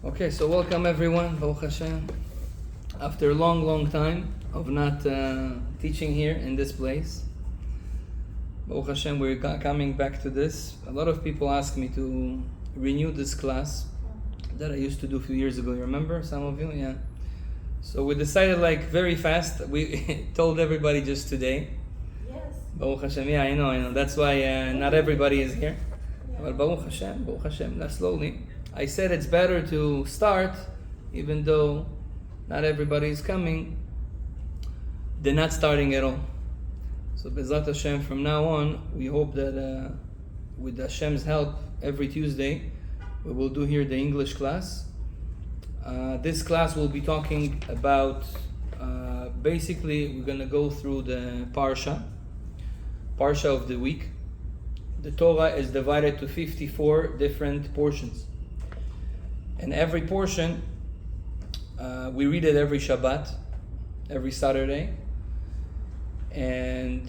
Okay, so welcome everyone, Baruch Hashem. After a long time of not teaching here in this place, Baruch Hashem, we're coming back to this. A lot of people ask me to renew this class that I used to do a few years ago. You remember, some of you? Yeah. So we decided very fast. We told everybody just today. Yes. Baruch Hashem, yeah, I know. That's why not everybody is here. But Baruch Hashem, not slowly. I said it's better to start, even though not everybody is coming, than not starting at all. So Bezrat Hashem, from now on, we hope that with Hashem's help, every Tuesday, we will do here the English class. This class will be talking about, basically, we're going to go through the Parsha of the week. The Torah is divided to 54 different portions. And every portion, we read it every Shabbat, every Saturday. And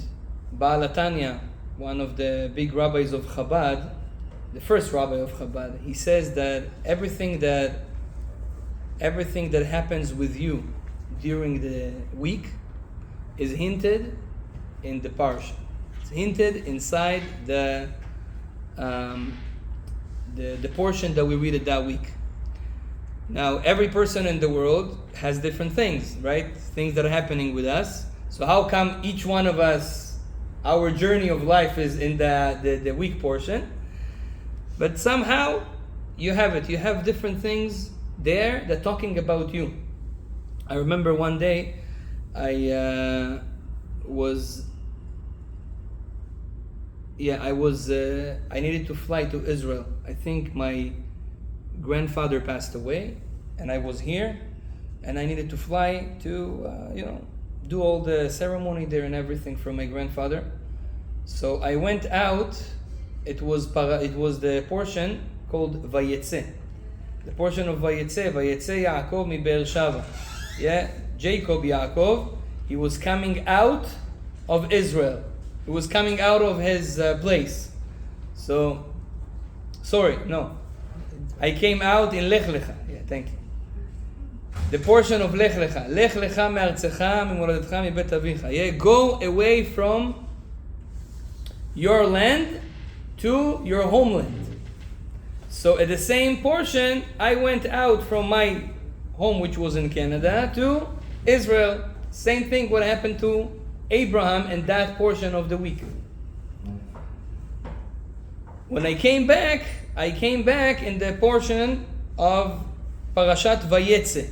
Baal HaTanya, one of the big rabbis of Chabad, the first rabbi of Chabad, he says that everything that happens with you during the week is hinted in the Parsha. It's hinted inside the portion that we read it that week. Now, every person in the world has different things, right? Things that are happening with us. So how come each one of us, our journey of life is in the week portion? But somehow, you have it. You have different things there that talking about you. I remember one day, I needed to fly to Israel. I think my grandfather passed away, and I was here, and I needed to fly to, do all the ceremony there and everything for my grandfather. So I went out. It was the portion called Vayetze. The portion of Vayetze Yaakov mi Beersheva. Yeah, Jacob Yaakov. He was coming out of Israel. He was coming out of his place. I came out in Lech Lecha. Yeah, thank you. The portion of Lech Lecha. Lech Lecha me'artzecha mimoladetcha mibet avicha. Yeah, go away from your land to your homeland. So at the same portion, I went out from my home, which was in Canada, to Israel. Same thing what happened to Abraham in that portion of the week. When I came back in the portion of Parashat Vayetze,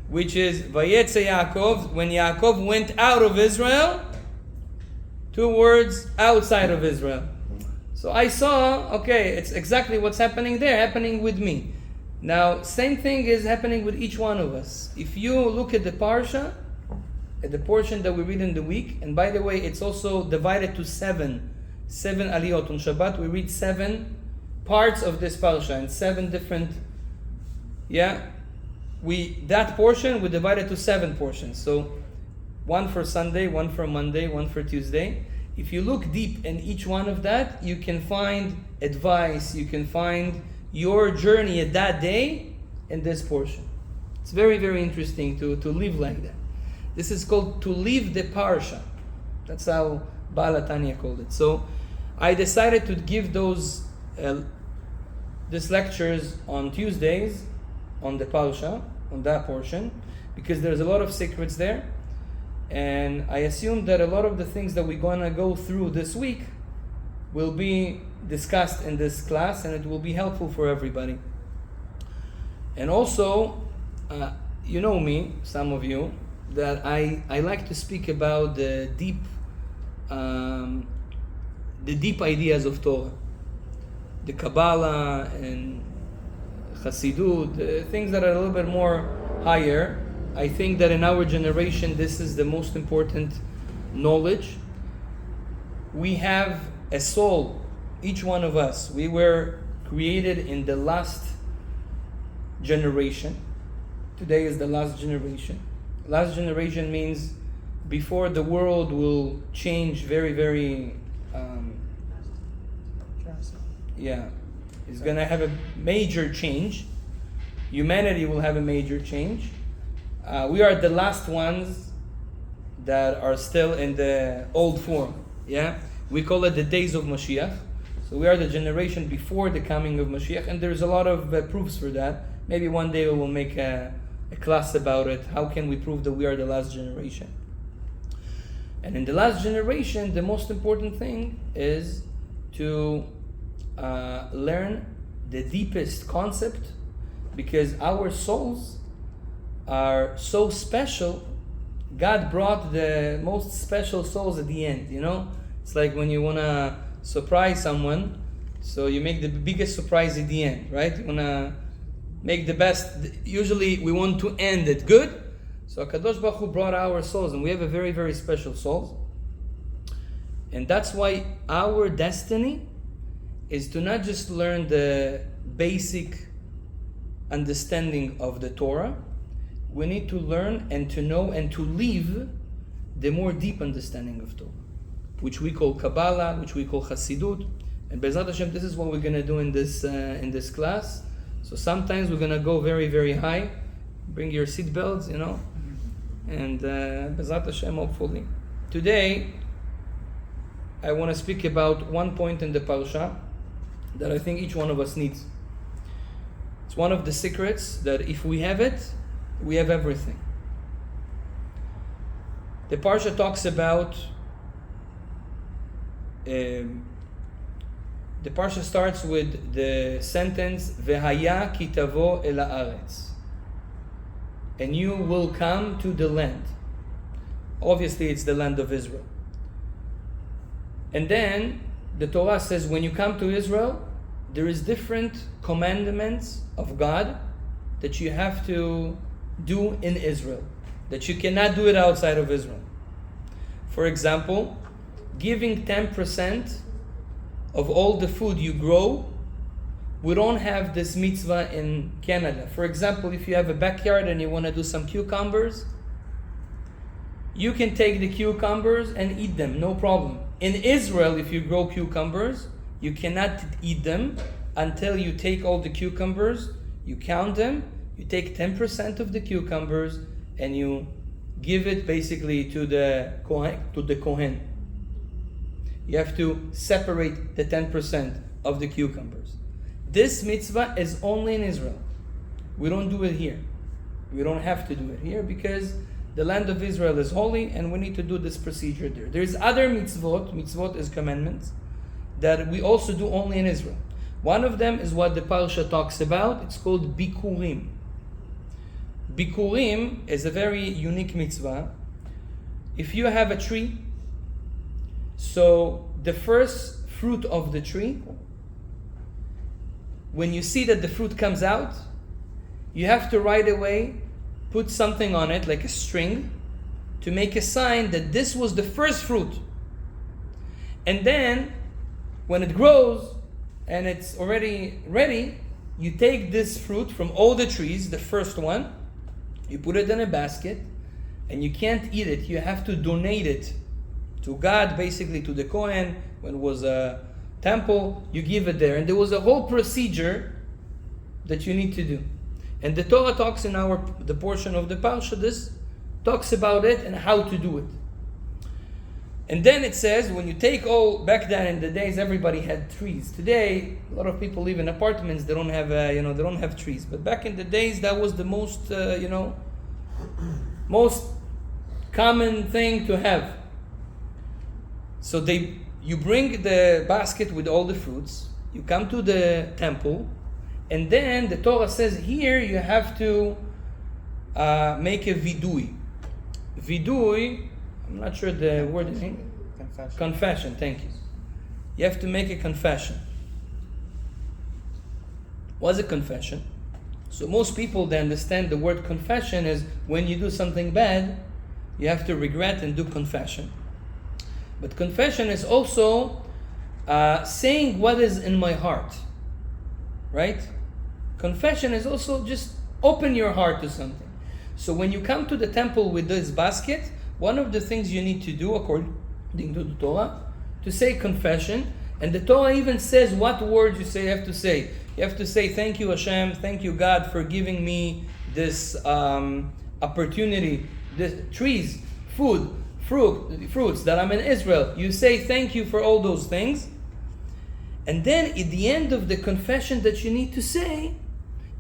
which is Vayetze Yaakov, when Yaakov went out of Israel towards outside of Israel. So I saw, it's exactly what's happening there, happening with me. Now, same thing is happening with each one of us. If you look at the Parsha, at the portion that we read in the week, and by the way, it's also divided to seven aliyot. On Shabbat, we read 7 parts of this Parsha, and 7 different, that portion, we divide it to 7 portions. So, 1 for Sunday, 1 for Monday, 1 for Tuesday. If you look deep in each one of that, you can find advice, you can find your journey at that day in this portion. It's very, very interesting to live like that. This is called to live the Parsha. That's how Baal HaTanya called it. So I decided to give these lectures on Tuesdays on the Parsha, on that portion, because there's a lot of secrets there. And I assume that a lot of the things that we're going to go through this week will be discussed in this class, and it will be helpful for everybody. And also, you know me, some of you, that I like to speak about the deep ideas of Torah, the Kabbalah and Chassidut, the things that are a little bit more higher. I think that in our generation, this is the most important knowledge. We have a soul, each one of us. We were created in the last generation. Today is the last generation. Last generation means before the world will change very, very it's going to have a major change. humanity will have a major change. We are the last ones that are still in the old form. Yeah, we call it the days of Mashiach. So we are the generation before the coming of Mashiach, and there's a lot of proofs for that. Maybe one day we will make a class about it. How can we prove that we are the last generation? And in the last generation, the most important thing is to learn the deepest concept, because our souls are so special. God brought the most special souls at the end, you know? It's like when you want to surprise someone, so you make the biggest surprise at the end, right? You want to make the best. Usually we want to end it good. So HaKadosh Baruch Hu brought our souls, and we have a very, very special souls. And that's why our destiny is to not just learn the basic understanding of the Torah. We need to learn and to know and to live the more deep understanding of Torah, which we call Kabbalah, which we call Chassidut. And Be'ezrat Hashem, this is what we're going to do in this class. So sometimes we're going to go very, very high. Bring your seatbelts, you know. And Be'ezrat Hashem, hopefully. Today, I want to speak about one point in the Parsha that I think each one of us needs. It's one of the secrets that if we have it, we have everything. The Parsha talks about, the Parsha starts with the sentence, V'haya ki tavo el haaretz, and you will come to the land. Obviously it's the land of Israel. And then the Torah says when you come to Israel, there is different commandments of God that you have to do in Israel, that you cannot do it outside of Israel. For example, giving 10% of all the food you grow. We don't have this mitzvah in Canada. For example, if you have a backyard and you want to do some cucumbers, you can take the cucumbers and eat them, no problem. In Israel, if you grow cucumbers, you cannot eat them until you take all the cucumbers, you count them, you take 10% of the cucumbers, and you give it basically to the Kohen. You have to separate the 10% of the cucumbers. This mitzvah is only in Israel. We don't do it here. We don't have to do it here because the land of Israel is holy and we need to do this procedure there. There's other mitzvot is commandments, that we also do only in Israel. One of them is what the Parsha talks about. It's called Bikurim. Bikurim is a very unique mitzvah. If you have a tree, so the first fruit of the tree, when you see that the fruit comes out, you have to right away put something on it, like a string, to make a sign that this was the first fruit. And then, when it grows and it's already ready, you take this fruit from all the trees, the first one, you put it in a basket, and you can't eat it. You have to donate it to God, basically to the Kohen. When it was a temple, you give it there. And there was a whole procedure that you need to do. And the Torah talks in the portion of the Parsha, this talks about it and how to do it. And then it says, when you take back then in the days, everybody had trees. Today, a lot of people live in apartments. They don't have, they don't have trees. But back in the days, that was the most, most common thing to have. So you bring the basket with all the fruits. You come to the temple, and then the Torah says here you have to make a vidui. Vidui, I'm not sure the word is in confession. Thank you. You have to make a confession. What's a confession? So most people, they understand the word confession is when you do something bad, you have to regret and do confession. But confession is also saying what is in my heart, right? Confession is also just open your heart to something. So when you come to the temple with this basket, one of the things you need to do, according to the Torah, to say confession, and the Torah even says what words you have to say. You have to say, thank you Hashem, thank you God for giving me this opportunity, the trees, food, fruits, that I'm in Israel. You say thank you for all those things. And then at the end of the confession that you need to say,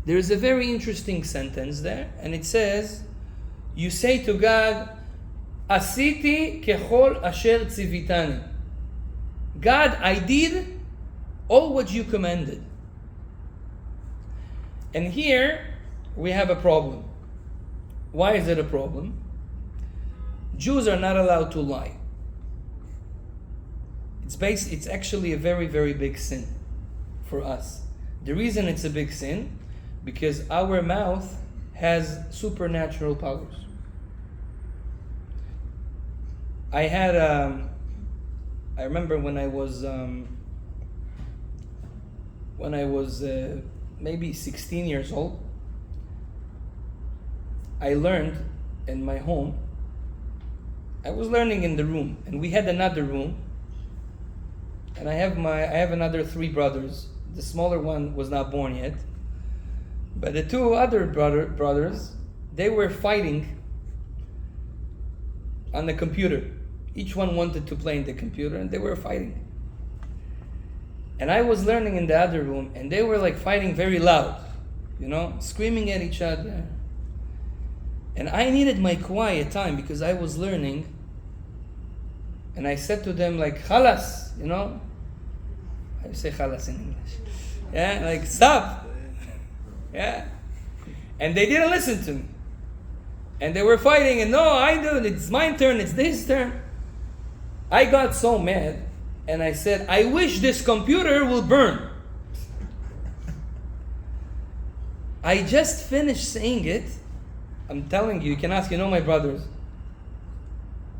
there is a very interesting sentence there, and it says, you say to God, Asiti kechol asher tzivitani. God, I did all what you commanded. And here we have a problem. Why is it a problem? Jews are not allowed to lie. It's actually a very, very big sin for us. The reason it's a big sin, because our mouth has supernatural powers. I remember when I was maybe 16 years old, I learned in my home. I was learning in the room, and we had another room. And I have another 3 brothers. The smaller one was not born yet. But the 2 other brothers, they were fighting on the computer. Each one wanted to play in the computer, and they were fighting. And I was learning in the other room, and they were like fighting very loud, screaming at each other. And I needed my quiet time because I was learning. And I said to them like, "Khalas," I say "khalas" in English. Yeah, like stop. Yeah. And they didn't listen to me. And they were fighting, and no, I do it. It's my turn. It's this turn. I got so mad, and I said, I wish this computer will burn. I just finished saying it. I'm telling you, you can ask, my brothers.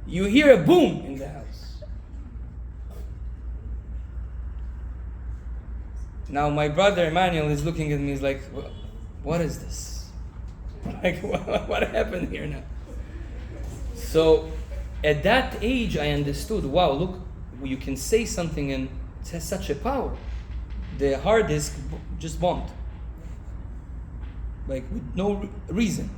You hear a boom in the house. Now my brother Emmanuel is looking at me, he's like, what is this? Like, what happened here now? So, at that age, I understood, wow, look, you can say something and it has such a power. The hard disk just bombed. Like, with no reason.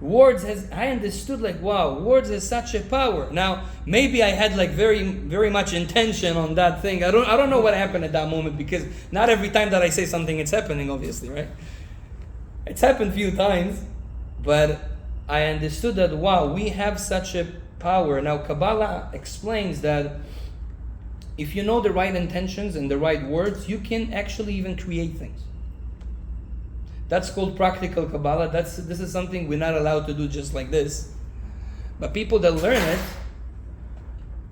I understood like, wow, words has such a power. Now, maybe I had like very, very much intention on that thing. I don't know what happened at that moment, because not every time that I say something, it's happening, obviously, right? It's happened a few times, but I understood that, wow, we have such a power. Now, Kabbalah explains that if you know the right intentions and the right words, you can actually even create things. That's called practical Kabbalah. This is something we're not allowed to do just like this. But people that learn it,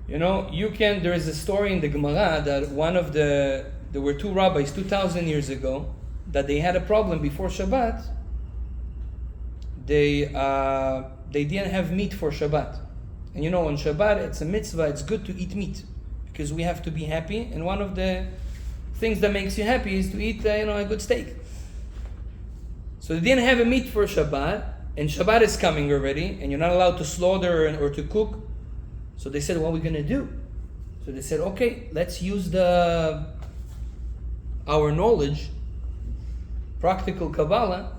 there is a story in the Gemara that there were 2 rabbis 2,000 years ago, that they had a problem before Shabbat. They didn't have meat for Shabbat. And on Shabbat, it's a mitzvah, it's good to eat meat, because we have to be happy. And one of the things that makes you happy is to eat a good steak. So they didn't have a meat for Shabbat, and Shabbat is coming already, and you're not allowed to slaughter or to cook. So they said, what are we going to do? So they said, okay, let's use our knowledge, practical Kabbalah,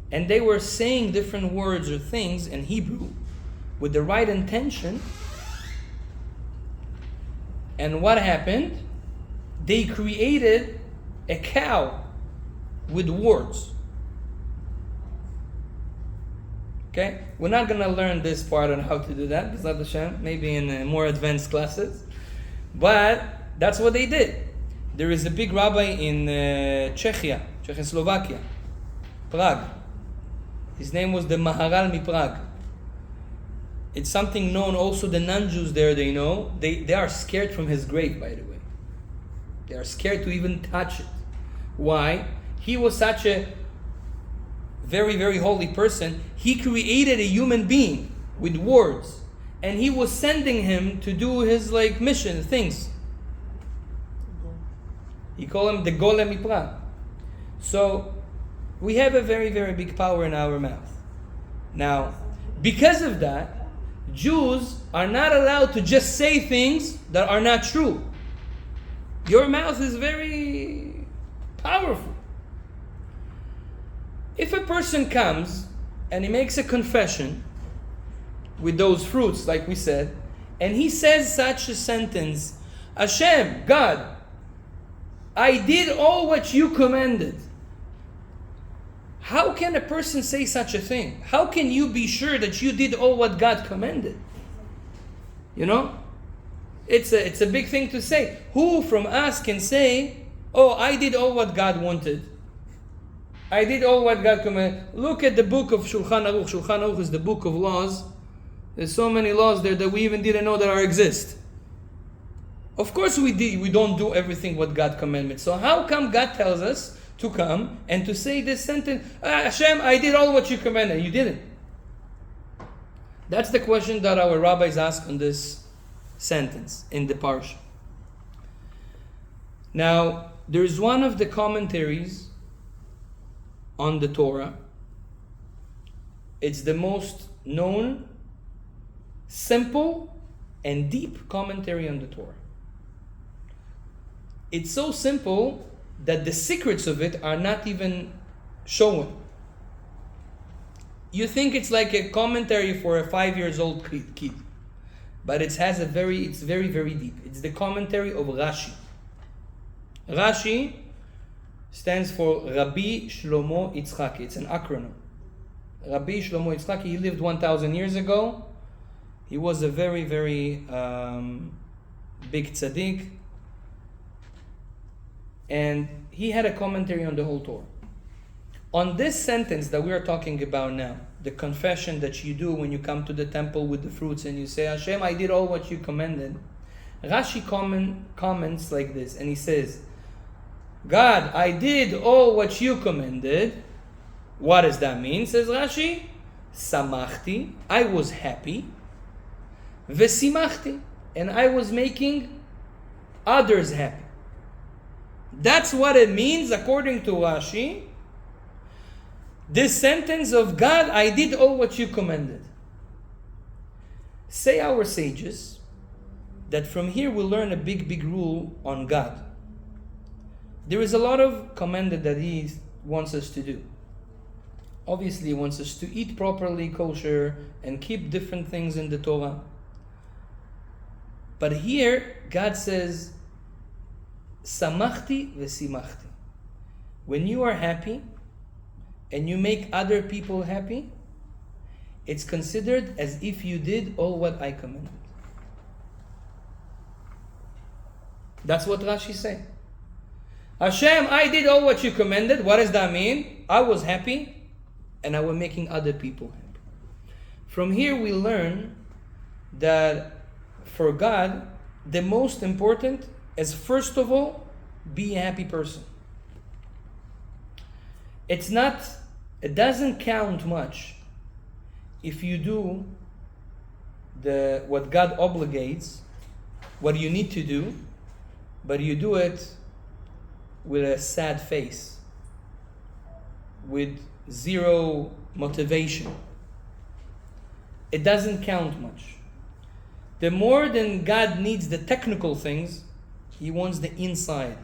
and they were saying different words or things in Hebrew with the right intention. And what happened? They created a cow with words. Okay, we're not going to learn this part on how to do that, B'ezrat Hashem, maybe in more advanced classes. But that's what they did. There is a big rabbi in Czechoslovakia, Prague. His name was the Maharal mi Prague. It's something known also, the non-Jews there, they know. They are scared from his grave, by the way. They are scared to even touch it. Why? He was such a very, very holy person. He created a human being with words, and he was sending him to do his mission things. He called him the Golem Ipra. So we have a very, very big power in our mouth. Now, because of that, Jews are not allowed to just say things that are not true. Your mouth is very Powerful. If a person comes and he makes a confession with those fruits, like we said, and he says such a sentence, Hashem, God, I did all what you commanded. How can a person say such a thing? How can you be sure that you did all what God commanded? You know? It's a big thing to say. Who from us can say, oh, I did all what God wanted. I did all what God commanded. Look at the book of Shulchan Aruch. Shulchan Aruch is the book of laws. There's so many laws there that we even didn't know that exist. Of course we don't do everything what God commanded. So how come God tells us to come and to say this sentence, Hashem, I did all what you commanded. You didn't. That's the question that our rabbis ask on this sentence in the Parsha. Now, there's one of the commentaries on the Torah. It's the most known, simple, and deep commentary on the Torah. It's so simple that the secrets of it are not even shown. You think it's like a commentary for a 5-year-old kid, but it's very, very deep. It's the commentary of Rashi. Rashi stands for Rabbi Shlomo Yitzchaki. It's an acronym. Rabbi Shlomo Yitzchaki, he lived 1,000 years ago. He was a very, very big tzaddik. And he had a commentary on the whole Torah. On this sentence that we are talking about now, the confession that you do when you come to the temple with the fruits and you say, Hashem, I did all what you commanded. Rashi comments like this, and he says, God, I did all what you commanded. What does that mean? Says Rashi, Samachti, I was happy. Vesimachti, and I was making others happy. That's what it means according to Rashi. This sentence of God, I did all what you commanded. Say our sages that from here we learn a big rule on God. There is a lot of commanded that He wants us to do. Obviously, He wants us to eat properly, kosher, and keep different things in the Torah. But here, God says, Samachti vesimachti. When you are happy and you make other people happy, it's considered as if you did all what I commanded. That's what Rashi said. Hashem, I did all what you commanded. What does that mean? I was happy and I was making other people happy. From here we learn that for God, the most important is first of all, be a happy person. It doesn't count much if you do what God obligates, what you need to do, but you do it with a sad face, with zero motivation. It doesn't count much. The more than God needs the technical things, He wants the inside,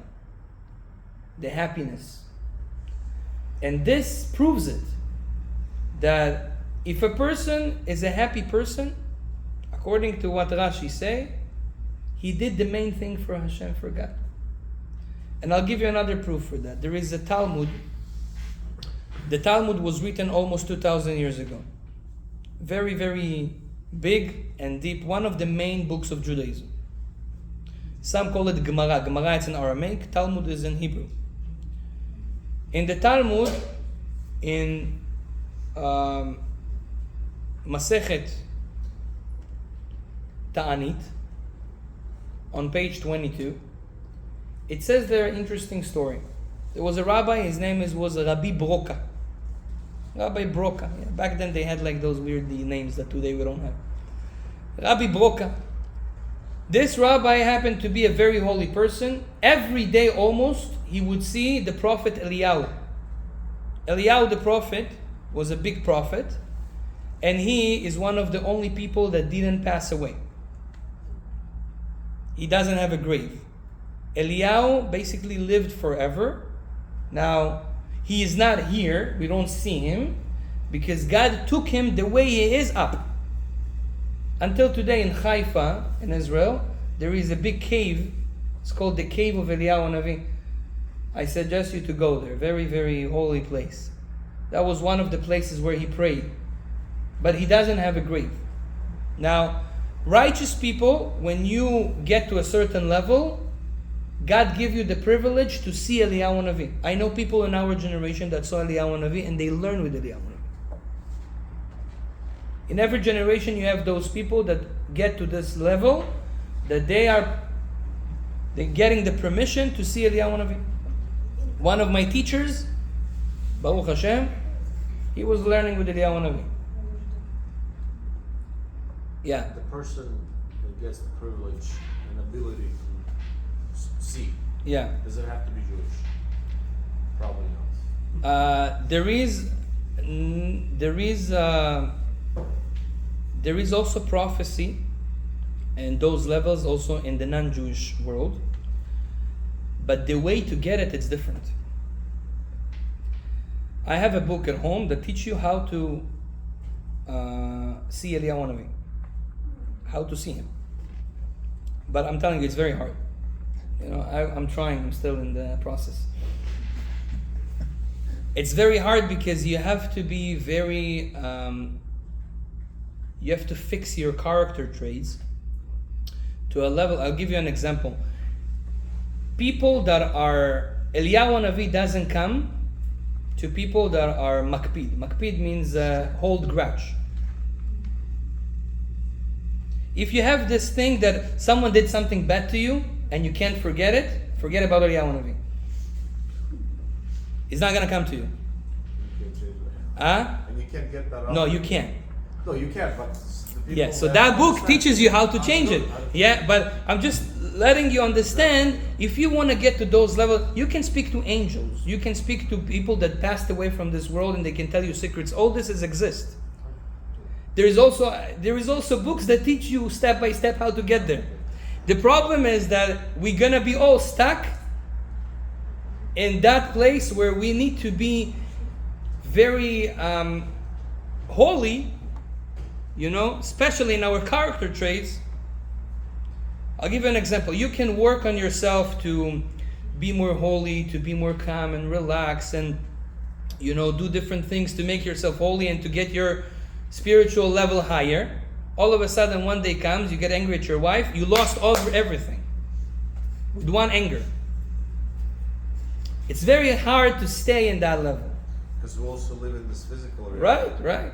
the happiness. And this proves it, that if a person is a happy person, according to what Rashi say, he did the main thing for Hashem, for God. And I'll give you another proof for that. There is a Talmud. The Talmud was written almost 2,000 years ago. Very, very big and deep. One of the main books of Judaism. Some call it Gemara. Gemara is in Aramaic. Talmud is in Hebrew. In the Talmud, in Masechet Ta'anit, on page 22, it says there an interesting story. There was a rabbi, his name was Rabbi Broka. Rabbi Broka. Yeah, back then they had like those weird names that today we don't have. Rabbi Broka. This rabbi happened to be a very holy person. Every day almost, he would see the prophet Eliyahu. Eliyahu the prophet was a big prophet, and he is one of the only people that didn't pass away. He doesn't have a grave. Eliyahu basically lived forever, Now, he is not here. We don't see him because God took him the way he is up. Until today in Haifa, in Israel, there is a big cave. It's called the Cave of Eliyahu Navi. I suggest you to go there. Very, very holy place. That was one of the places where he prayed. But he doesn't have a grave. Now, righteous people, when you get to a certain level, God give you the privilege to see Eliyahu Navi. I know people in our generation that saw Eliyahu Navi and they learn with Eliyahu Navi. In every generation you have those people that get to this level that they're getting the permission to see Eliyahu Navi. One of my teachers, Baruch Hashem, he was learning with Eliyahu Navi. Yeah. The person that gets the privilege and ability to see, does it have to be Jewish? Probably not. There is also prophecy and those levels also in the non-Jewish world, but the way to get it is different. I have a book at home that teaches you how to see Eliyahu Navi, how to see him. But I'm telling you, it's very hard. I'm trying. I'm still in the process. It's very hard because you have to be very. You have to fix your character traits to a level. I'll give you an example. People that are Eliyahu Navi doesn't come to people that are makpid. Makpid means hold grudge. If you have this thing that someone did something bad to you and you can't forget it, forget about Eliyahu Navi. It's not gonna come to you. And you can't get that out. No, you can't. No, you can't, but yeah, so that book teaches you how to change it. Yeah, but I'm just letting you understand, if you want to get to those levels, you can speak to angels. You can speak to people that passed away from this world and they can tell you secrets. All this exists. There is also books that teach you step by step how to get there. The problem is that we're going to be all stuck in that place where we need to be very holy, especially in our character traits. I'll give you an example. You can work on yourself to be more holy, to be more calm and relax and, do different things to make yourself holy and to get your spiritual level higher. All of a sudden, one day comes, you get angry at your wife, you lost everything with one anger. It's very hard to stay in that level. Because we also live in this physical reality. Right.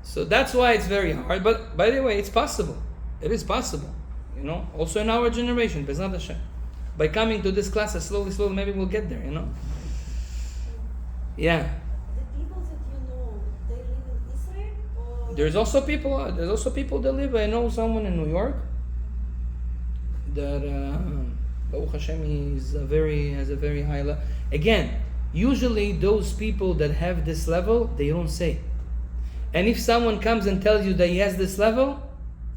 So that's why it's very hard. But by the way, it's possible. It is possible. Also in our generation, B'ezrat Hashem. By coming to this class slowly, maybe we'll get there, Yeah. The people that you know, they live in Israel? Or There's also people that live. I know someone in New York that Baruch Hashem has a very high level. Again, usually those people that have this level, they don't say. And if someone comes and tells you that he has this level,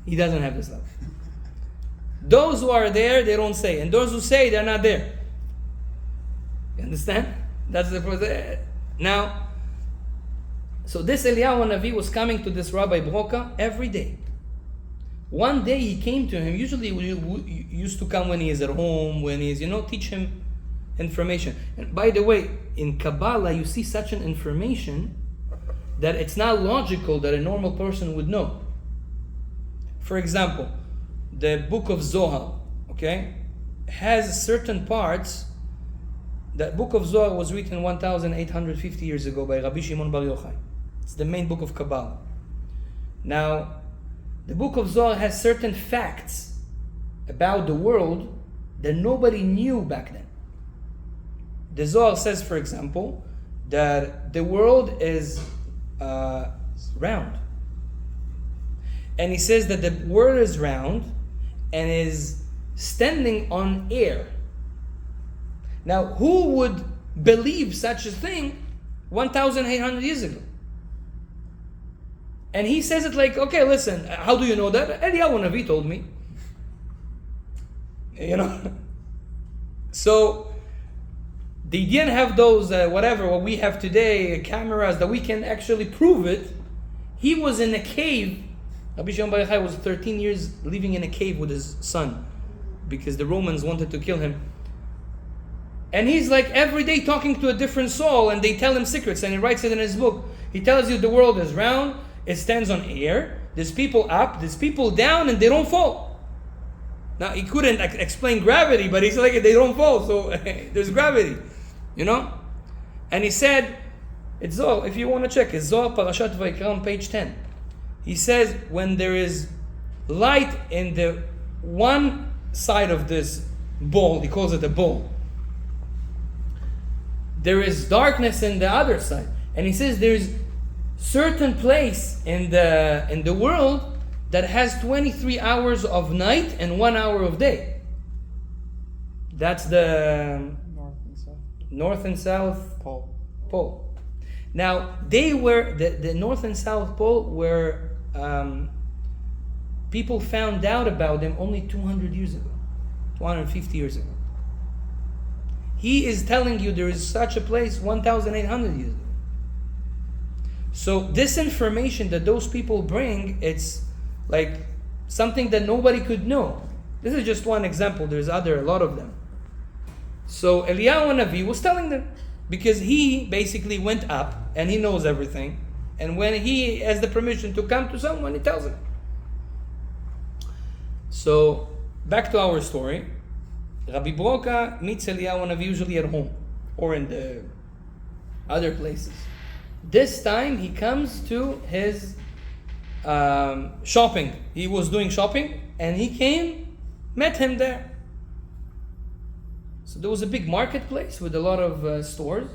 he doesn't have this level. Those who are there, they don't say. And those who say, they're not there. You understand? That's the process. Now, so this Eliyahu Navi was coming to this Rabbi Broka every day. One day he came to him. Usually he used to come when he is at home, when he is, teach him information. And by the way, in Kabbalah, you see such an information that it's not logical that a normal person would know. For example, the book of Zohar, has certain parts. That book of Zohar was written 1,850 years ago by Rabbi Shimon Bar Yochai. It's the main book of Kabbalah. Now, the book of Zohar has certain facts about the world that nobody knew back then. The Zohar says, for example, that the world is round. And he says that the world is round and is standing on air. Now, who would believe such a thing 1,800 years ago? And he says it like, okay, listen, how do you know that? Eliyahu Navi told me. So, They didn't have those, what we have today, cameras that we can actually prove it. He was in a cave. Rabbi Shimon Bar Yochai was 13 years living in a cave with his son because the Romans wanted to kill him. And he's like every day talking to a different soul, and they tell him secrets, and he writes it in his book. He tells you the world is round, it stands on air, there's people up, there's people down, and they don't fall. Now, he couldn't explain gravity, but he's like, they don't fall, so there's gravity, you know? And he said, it's Zohar, if you want to check, it's Zohar, Parashat Vayikra on page 10. He says, when there is light in the one side of this bowl, he calls it a bowl, there is darkness in the other side. And he says there's certain place in the world that has 23 hours of night and 1 hour of day. That's the North and South Pole. Now, they were, the North and South Pole were, people found out about them only 200 years ago, 250 years ago. He is telling you there is such a place 1,800 years ago. So this information that those people bring, it's like something that nobody could know. This is just one example. There's a lot of them. So Eliyahu Navi was telling them, because he basically went up and he knows everything. And when he has the permission to come to someone, he tells him. So back to our story. Rabbi Broka meets Eliyahu Navi usually at home or in the other places. This time he comes to his shopping. He was doing shopping and he met him there. So there was a big marketplace with a lot of stores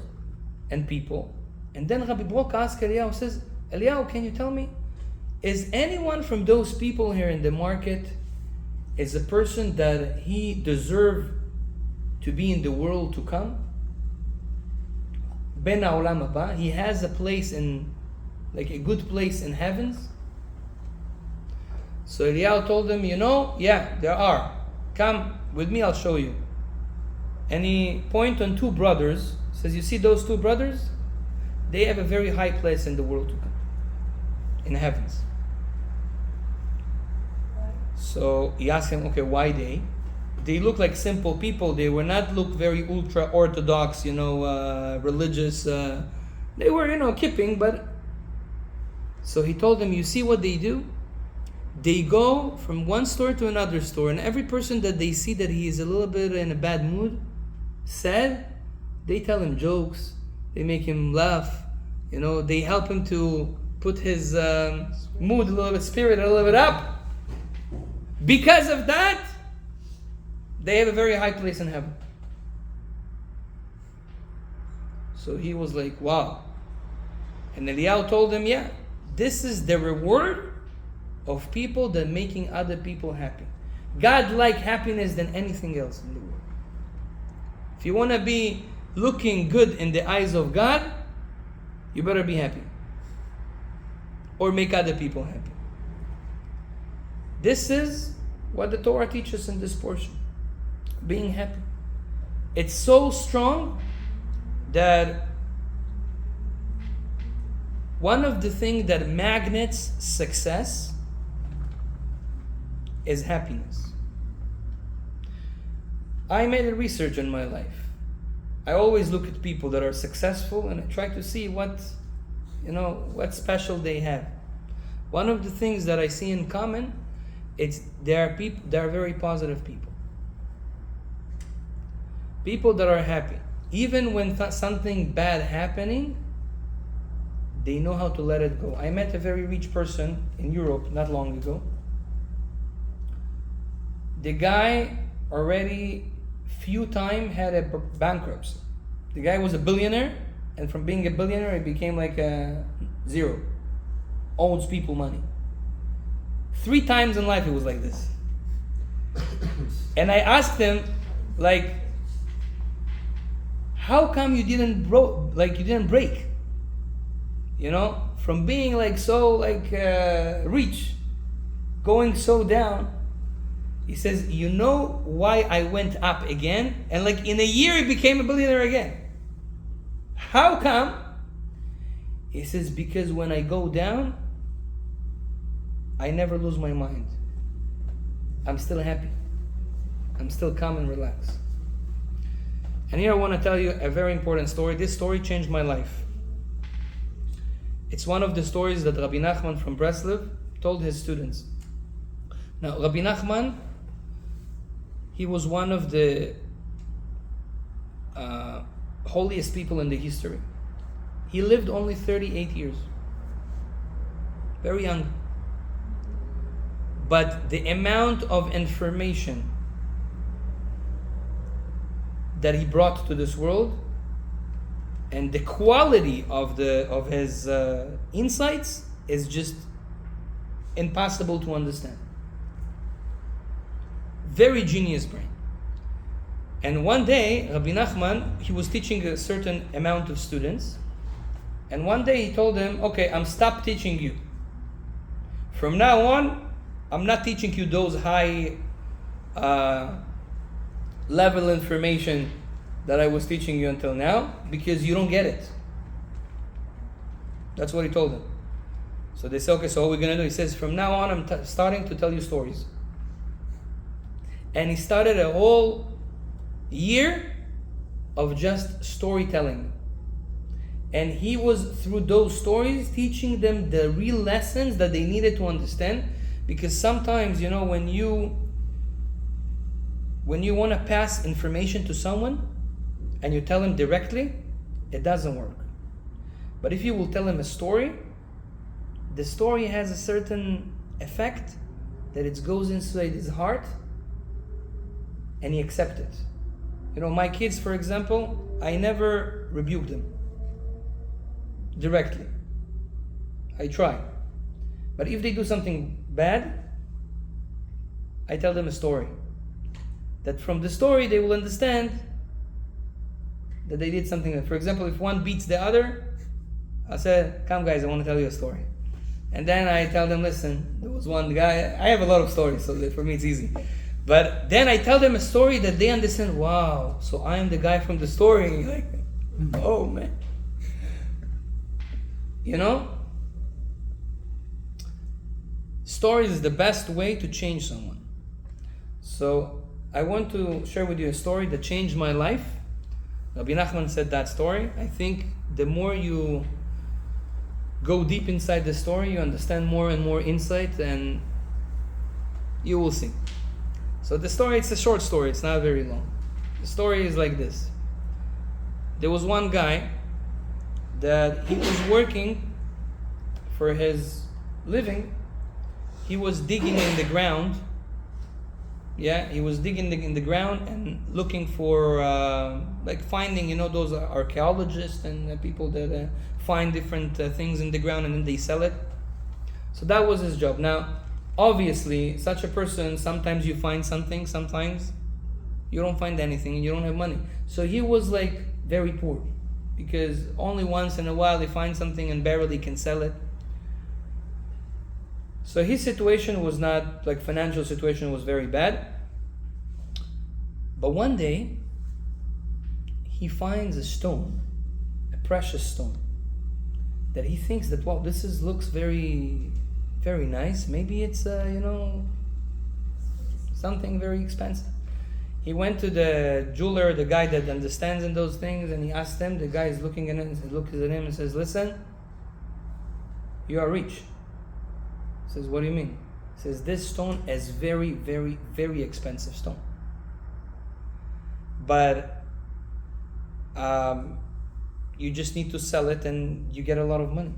and people. And then Rabbi Broka asks Eliyahu, says, Eliyahu, can you tell me, is anyone from those people here in the market is a person that he deserves to be in the world to come? Ben Ha'olam Haba, he has a place like a good place in heavens. So Eliyahu told him, yeah, there are. Come with me, I'll show you. And he pointed on two brothers, says, you see those two brothers? They have a very high place in the world to come, in heavens. So he asked him, okay, why they? They look like simple people. They were not look very ultra-orthodox, religious. They were, kipping, but... So he told them, you see what they do? They go from one store to another store, and every person that they see that he is a little bit in a bad mood, sad, they tell him jokes, they make him laugh, they help him to put his mood a little bit, spirit a little bit up. Because of that, they have a very high place in heaven. So he was like, wow. And Eliyahu told him, yeah, this is the reward of people that making other people happy. God like happiness than anything else in the world. If you want to be looking good in the eyes of God, you better be happy. Or make other people happy. This is what the Torah teaches in this portion. Being happy. It's so strong that one of the things that magnets success is happiness. I made a research in my life. I always look at people that are successful and I try to see what special they have. One of the things that I see in common, they are very positive people. People that are happy. Even when something bad happening, they know how to let it go. I met a very rich person in Europe not long ago. The guy already few times had a bankruptcy. The guy was a billionaire, and from being a billionaire, he became like a zero. Owes people money. 3 times in life it was like this. And I asked him, how come you didn't break? From being rich, going so down. He says, you know why I went up again? And in a year he became a billionaire again. how come? He says, because when I go down, I never lose my mind. I'm still happy. I'm still calm and relaxed. And here I want to tell you a very important story. This story changed my life. It's one of the stories that Rabbi Nachman from Breslov told his students. Now, Rabbi Nachman, he was one of the holiest people in the history. He lived only 38 years. Very young. But the amount of information that he brought to this world and the quality of his insights is just impossible to understand. Very genius brain. And one day, Rabbi Nachman, he was teaching a certain amount of students. And one day he told them, okay, I'm stop teaching you. From now on, I'm not teaching you those high level information that I was teaching you until now, because you don't get it. That's what he told them. So they said, okay, so what are we going to do? He says, from now on, I'm starting to tell you stories. And he started a whole year of just storytelling. And he was, through those stories, teaching them the real lessons that they needed to understand. Because sometimes, when you want to pass information to someone and you tell them directly, it doesn't work. But if you will tell him a story, the story has a certain effect that it goes inside his heart and he accepts it. My kids, for example, I never rebuke them directly. I try. But if they do something bad, I tell them a story. That from the story they will understand that they did something. For example, if one beats the other, I say, come guys, I want to tell you a story. And then I tell them, listen, there was one guy, I have a lot of stories, so for me it's easy. But then I tell them a story that they understand, wow, so I am the guy from the story. Like, oh man. Stories is the best way to change someone. So I want to share with you a story that changed my life. Rabbi Nachman said that story. I think the more you go deep inside the story, you understand more and more insight, and you will see. So the story, it's a short story, it's not very long. The story is like this. There was one guy that he was working for his living. He was digging in the ground. He was digging in the ground and looking for, finding, those archaeologists and people that find different things in the ground and then they sell it. So that was his job. Now, obviously, such a person, sometimes you find something, sometimes you don't find anything and you don't have money. So he was very poor, because only once in a while he finds something and barely can sell it. So his situation was not, financial situation was very bad. But one day, he finds a stone, a precious stone, that he thinks that, wow, looks very, very nice. Maybe it's, something very expensive. He went to the jeweler, the guy that understands in those things, and he asked him. The guy is looking at him, looks at him and says, listen, you are rich. He says, what do you mean? He says, this stone is very, very, very expensive stone. But you just need to sell it and you get a lot of money.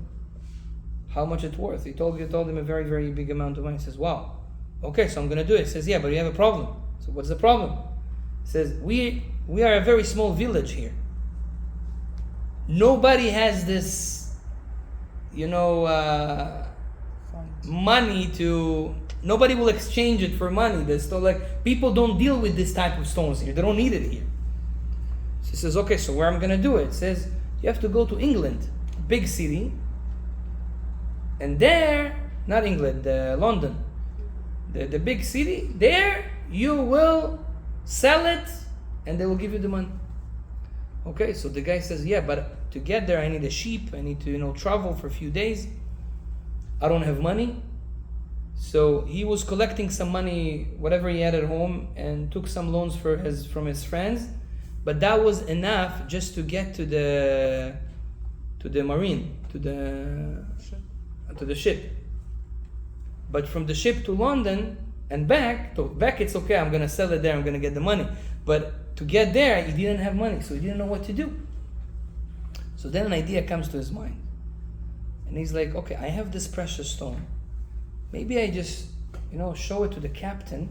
How much it's worth? He told him a very, very big amount of money. He says, wow, okay, so I'm going to do it. He says, yeah, but you have a problem. So what's the problem? He says, we are a very small village here. Nobody has this, money to, nobody will exchange it for money. People don't deal with this type of stones here. They don't need it here. So he says, okay, so where I'm going to do it? He says, you have to go to England, big city. And there, not England, London, the big city, there you will sell it and they will give you the money. Okay, so the guy says, yeah, but to get there I need a sheep, I need to, travel for a few days. I don't have money. So he was collecting some money, whatever he had at home, and took some loans from his friends. But that was enough just to get to the marine, to the ship. But from the ship to London and back it's okay, I'm gonna sell it there, I'm gonna get the money. But to get there, he didn't have money, so he didn't know what to do. So then an idea comes to his mind. And he's like, okay, I have this precious stone. Maybe I just, show it to the captain,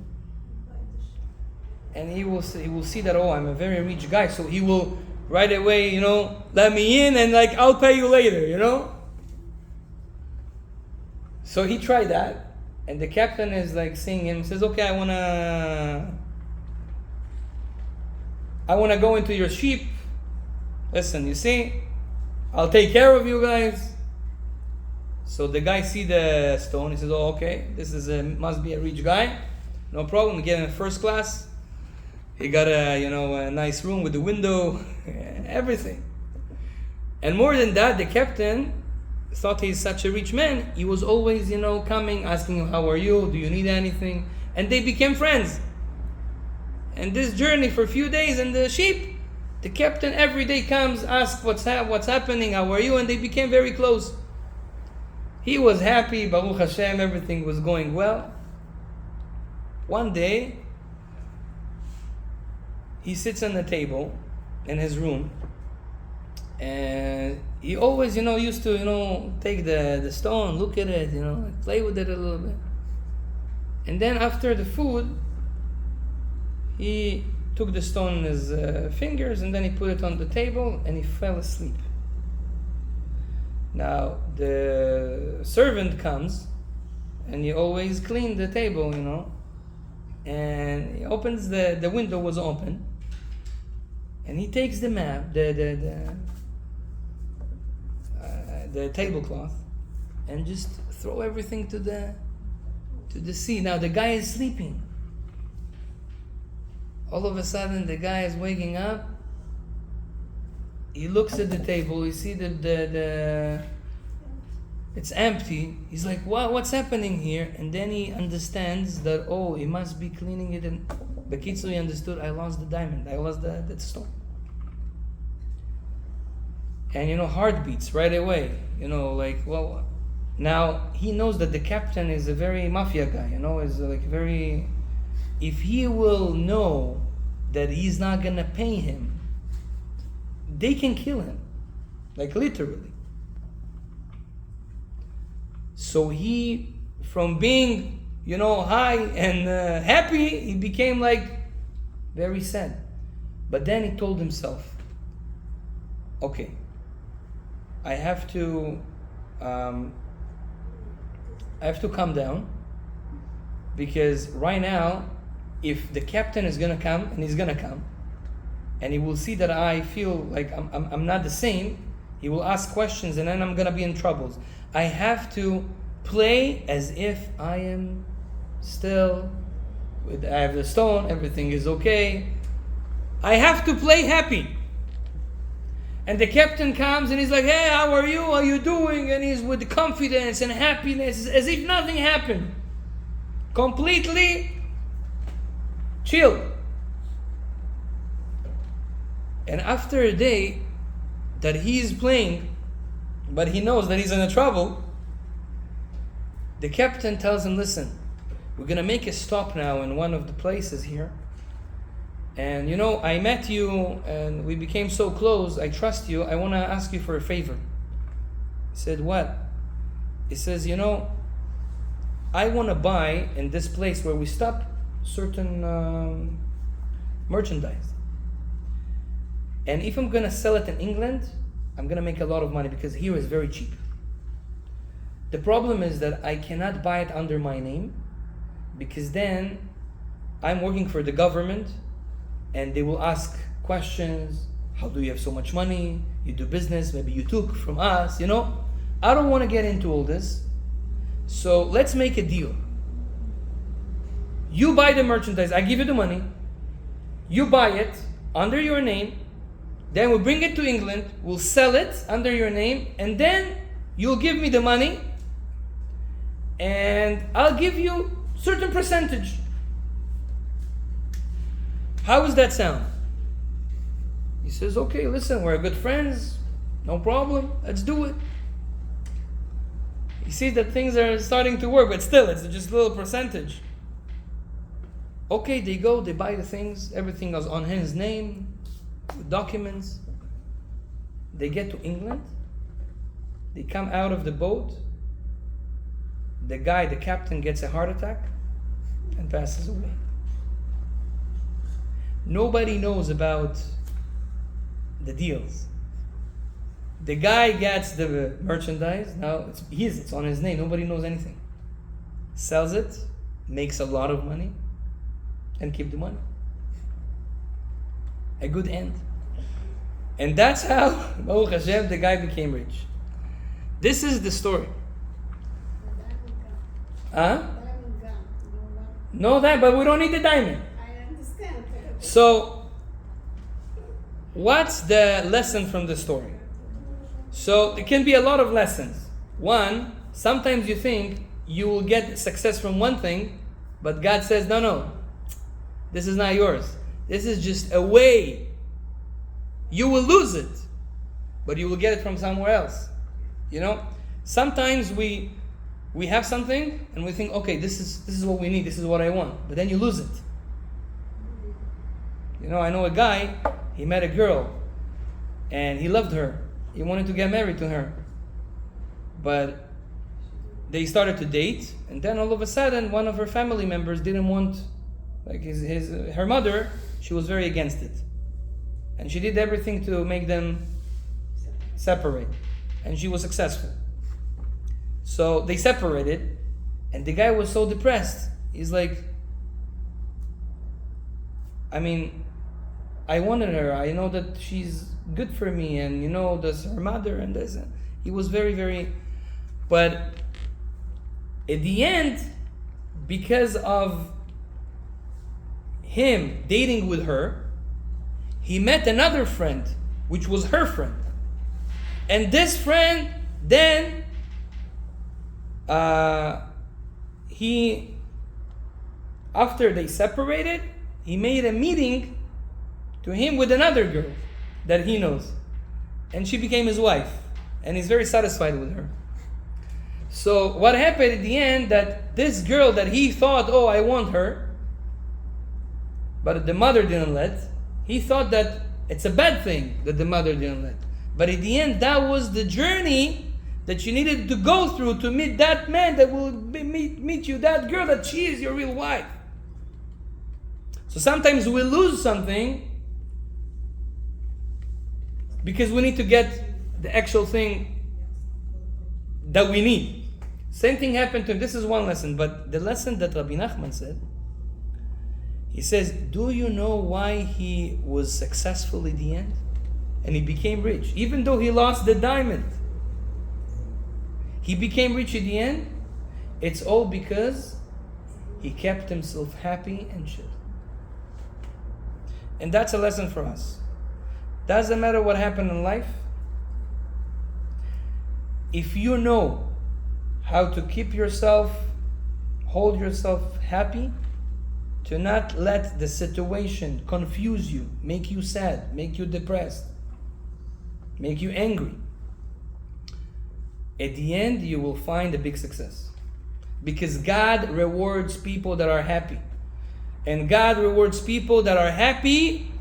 and he will see that, oh, I'm a very rich guy, so he will right away, let me in, and I'll pay you later, So he tried that, and the captain is seeing him, says, okay, I wanna go into your ship. Listen, you see, I'll take care of you guys. So the guy see the stone. He says, "Oh, okay, this must be a rich guy. No problem. Get in first class. He got a nice room with the window, everything. And more than that, the captain thought he's such a rich man. He was always coming, asking him, how are you? Do you need anything? And they became friends. And this journey for a few days in the ship, the captain every day comes, asks what's happening, how are you? And they became very close. He was happy, Baruch Hashem, everything was going well. One day, he sits on the table in his room, and he always, used to, take the stone, look at it, play with it a little bit. And then after the food, he took the stone in his fingers, and then he put it on the table, and he fell asleep. Now, the servant comes, and he always cleaned the table, and he opens, the window was open, and he takes the map, the tablecloth, and just throw everything to the sea. Now, the guy is sleeping. All of a sudden, the guy is waking up. He looks at the table. He sees it's empty. He's like, what's happening here? And then he understands that, he must be cleaning it. And Bekitzu, he understood, I lost the diamond. I lost that stone. And, heart beats right away. Now he knows that the captain is a very mafia guy, is very... If he will know that he's not going to pay him, they can kill him, literally. So he, from being, high and happy, he became very sad. But then he told himself, okay, I have to calm down, because right now, if the captain is gonna come, and he's gonna come, and he will see that I feel like I'm not the same, he will ask questions, and then I'm gonna be in troubles. I have to play as if I am still I have the stone, everything is okay. I have to play happy. And the captain comes and he's like, hey, how are you? How are you doing? And he's with confidence and happiness, as if nothing happened. Completely chill. And after a day that he's playing, but he knows that he's in trouble, the captain tells him, listen, we're going to make a stop now in one of the places here. And I met you and we became so close. I trust you. I want to ask you for a favor. He said, what? He says, I want to buy in this place where we stop certain merchandise. And if I'm going to sell it in England, I'm going to make a lot of money, because here is very cheap. The problem is that I cannot buy it under my name, because then I'm working for the government and they will ask questions. How do you have so much money? You do business, maybe you took from us, I don't want to get into all this. So let's make a deal. You buy the merchandise, I give you the money. You buy it under your name, Then we'll bring it to England, we'll sell it under your name, and then you'll give me the money, and I'll give you certain percentage. How does that sound? He says, okay, listen, we're good friends, no problem, let's do it. You see that things are starting to work, but still, it's just a little percentage. Okay, they go, they buy the things, everything is on his name, with documents. They get to England, they come out of the boat, the captain gets a heart attack and passes away. Nobody knows about the deals. The guy gets the merchandise, now it's on his name, nobody knows anything. Sells it, makes a lot of money, and keep the money. A good end. And that's how, Baruch Hashem, the guy became rich. This is the story. Know that, but we don't need the diamond. I understand. So, what's the lesson from the story? So, it can be a lot of lessons. One, sometimes you think you will get success from one thing, but God says, no, this is not yours. This is just a way. You will lose it, but you will get it from somewhere else. You know, sometimes we have something and we think, okay, this is what we need, this is what I want, but then you lose it. You know, I know a guy, he met a girl and he loved her. He wanted to get married to her. But they started to date, and then all of a sudden one of her family members didn't want, like her mother, she was very against it. And she did everything to make them separate. And she was successful. So they separated, and the guy was so depressed. He's like, I wanted her. I know that she's good for me, and there's her mother and this. He was very, very... But at the end, because of him dating with her, he met another friend, which was her friend. And this friend, then, after they separated, he made a meeting to him with another girl that he knows. And she became his wife. And he's very satisfied with her. So what happened at the end, that this girl that he thought, I want her, but the mother didn't let, he thought that it's a bad thing that the mother didn't let. But at the end, that was the journey that you needed to go through to meet that man that will meet you, that girl, that she is your real wife. So sometimes we lose something because we need to get the actual thing that we need. Same thing happened to him. This is one lesson, but the lesson that Rabbi Nachman said, he says, do you know why he was successful in the end? And he became rich. Even though he lost the diamond, he became rich in the end. It's all because he kept himself happy and chill. And that's a lesson for us. Doesn't matter what happened in life. If you know how to keep yourself, hold yourself happy, to not let the situation confuse you, make you sad, make you depressed, make you angry, at the end you will find a big success. Because God rewards people that are happy. And God rewards people that are happy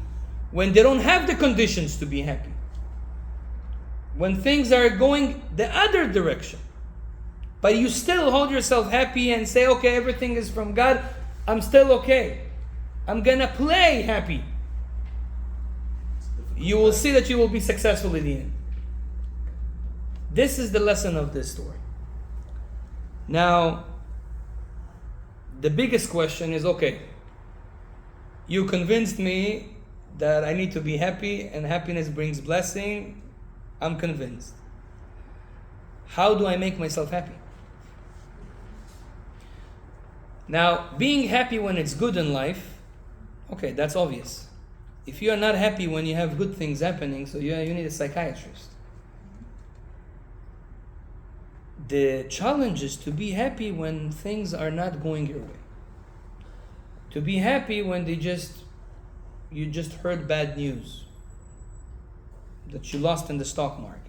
when they don't have the conditions to be happy. When things are going the other direction. But you still hold yourself happy and say, okay, everything is from God. I'm still okay. I'm gonna play happy. You will see that you will be successful in the end. This is the lesson of this story. Now, the biggest question is, okay, you convinced me that I need to be happy and happiness brings blessing. I'm convinced. How do I make myself happy? Now, being happy when it's good in life, okay, that's obvious. if you are not happy when you have good things happening, so you need a psychiatrist. The challenge is to be happy when things are not going your way. To be happy when you just heard bad news. That you lost in the stock market.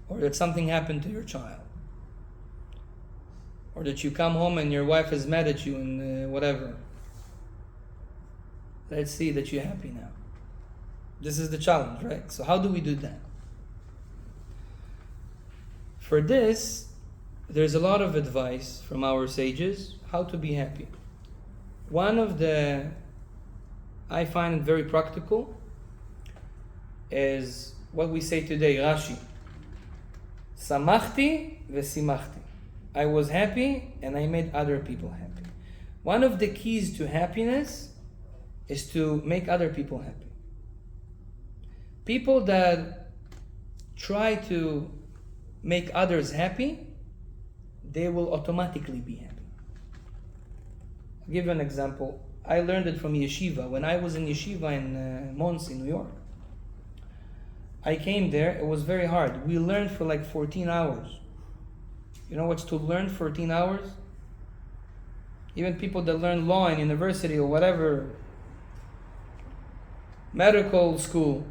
Or that something happened to your child. Or that you come home and your wife is mad at you and whatever. Let's see that you're happy now. This is the challenge, right? So how do we do that? For this, there's a lot of advice from our sages how to be happy. One of the, I find it very practical, is what we say today, Rashi. Samachti vesimachti. I was happy and I made other people happy. One of the keys to happiness is to make other people happy. People that try to make others happy, they will automatically be happy. I'll give you an example. I learned it from yeshiva. When I was in yeshiva in Monsey, New York, I came there, it was very hard. We learned for like 14 hours. You know what's to learn 14 hours? Even people that learn law in university or whatever, medical school,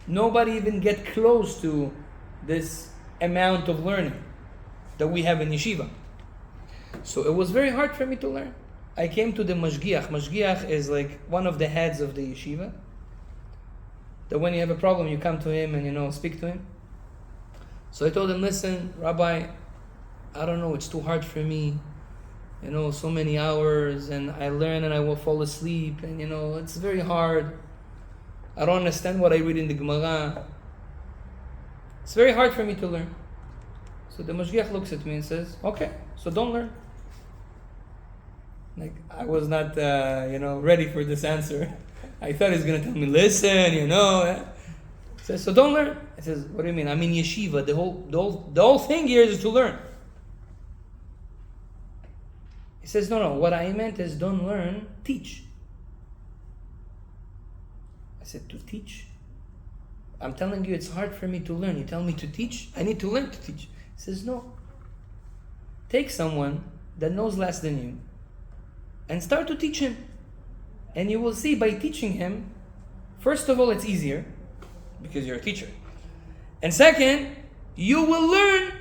nobody even get close to this amount of learning that we have in yeshiva. So it was very hard for me to learn. I came to the mashgiach. Mashgiach is like one of the heads of the yeshiva. That when you have a problem, you come to him and speak to him. So I told him, listen, Rabbi, I don't know, it's too hard for me. So many hours, and I learn and I will fall asleep, and it's very hard. I don't understand what I read in the Gemara. It's very hard for me to learn. So the Mashgiach looks at me and says, okay, so don't learn. Like, I was not, ready for this answer. I thought he's going to tell me, listen, He says, so don't learn. I says, what do you mean? I'm in yeshiva. The whole thing here is to learn. He says, no, what I meant is don't learn, teach. I said, to teach? I'm telling you it's hard for me to learn. You tell me to teach? I need to learn to teach. He says, no. Take someone that knows less than you and start to teach him. And you will see by teaching him, first of all, it's easier because you're a teacher. And second, you will learn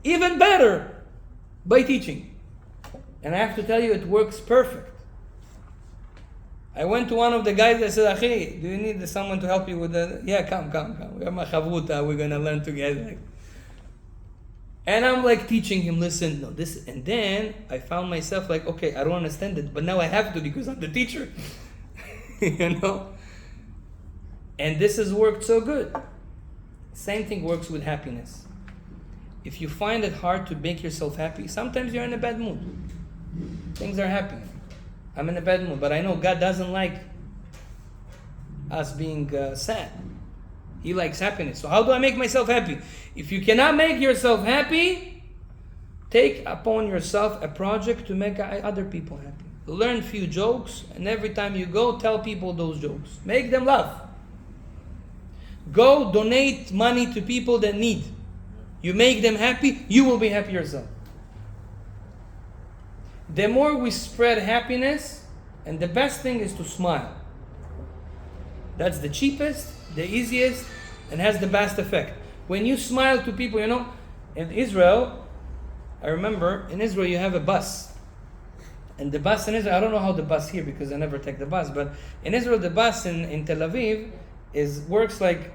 even better by teaching. And I have to tell you, it works perfect. I went to one of the guys that said, Achi, do you need someone to help you with that? Yeah, come. We have machavuta, we're going to learn together. And I'm like teaching him, listen, no, this, and then I found myself like, okay, I don't understand it, but now I have to because I'm the teacher. And this has worked so good. Same thing works with happiness. If you find it hard to make yourself happy, sometimes you're in a bad mood. Things are happening. I'm in a bad mood, but I know God doesn't like us being sad. He likes happiness. So how do I make myself happy? If you cannot make yourself happy, take upon yourself a project to make other people happy. Learn few jokes, and every time you go, tell people those jokes. Make them laugh. Go donate money to people that need. You make them happy, you will be happy yourself. The more we spread happiness, and the best thing is to smile. That's the cheapest, the easiest, and has the best effect. When you smile to people, in Israel, I remember, in Israel you have a bus. And the bus in Israel, I don't know how the bus here because I never take the bus, but in Israel the bus in Tel Aviv works like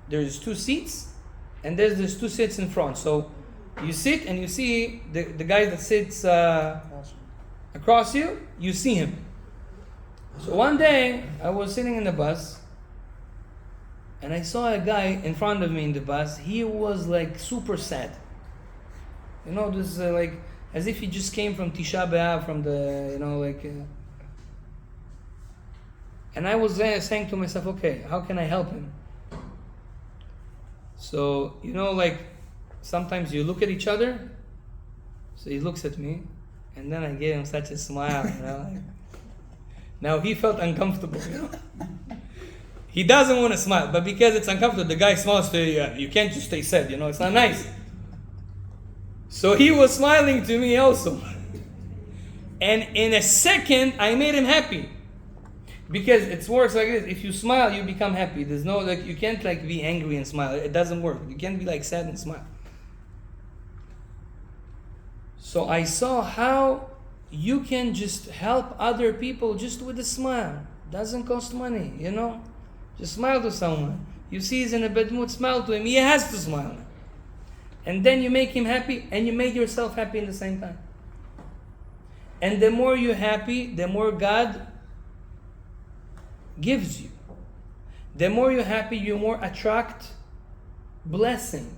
there's two seats and there's two seats in front. So you sit and you see the guy that sits across you, you see him. So one day I was sitting in the bus and I saw a guy in front of me in the bus. He was like super sad. This like as if he just came from Tisha B'Av, from the, and I was saying to myself, okay, how can I help him? So, sometimes you look at each other. So he looks at me, and then I gave him such a smile, Now he felt uncomfortable, you know. He doesn't want to smile, but because it's uncomfortable, the guy smiles to you. You can't just stay sad, you know, it's not nice. So he was smiling to me also. And in a second, I made him happy. Because it works like this. If you smile, you become happy. There's no, like, you can't like be angry and smile. It doesn't work. You can't be like sad and smile. So I saw how you can just help other people just with a smile. Doesn't cost money, you know. Just smile to someone. You see he's in a bad mood, smile to him. He has to smile. And then you make him happy, and you make yourself happy in the same time. And the more you're happy, the more God gives you. The more you're happy, you more attract blessing.